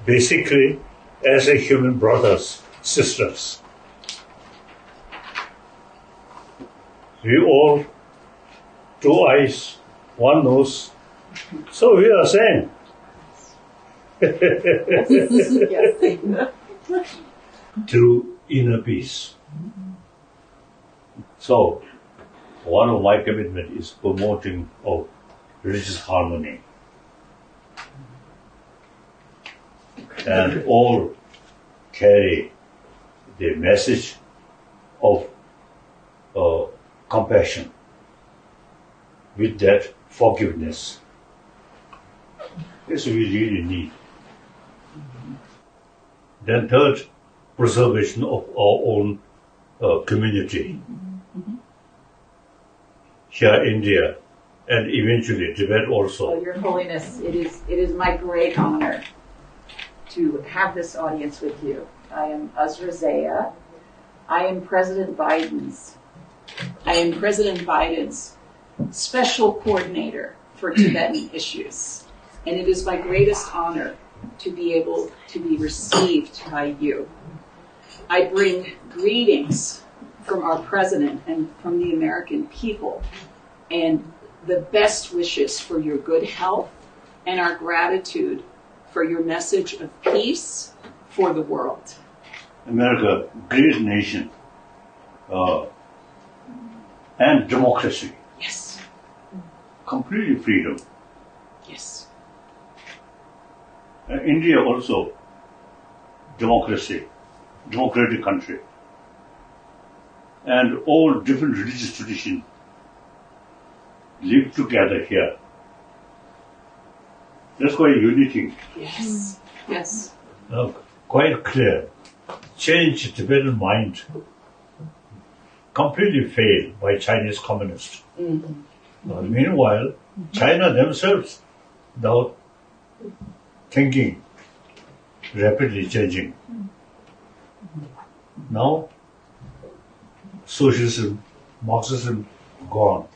basically as a human brothers, sisters. We all, two eyes, one nose, so we are same. Through inner peace. So, one of my commitment is promoting of religious harmony. And all carry the message of compassion, with that forgiveness. This we really need. Then third, preservation of our own community. Here India and eventually Tibet also. Well, Your Holiness, it is my great honor to have this audience with you. I am Azra Zaya. I am President Biden's special coordinator for Tibetan issues. And it is my greatest honor to be able to be received by you. I bring greetings from our president and from the American people, and the best wishes for your good health and our gratitude for your message of peace for the world. America, great nation, and democracy. Yes. Completely freedom. Yes. India also, democracy, democratic country. And all different religious traditions live together here. That's why unity. Yes. Yes. Quite clear. Change Tibetan mind. Completely failed by Chinese communists. Meanwhile, China themselves now thinking, rapidly changing. Now, socialism, Marxism, gone.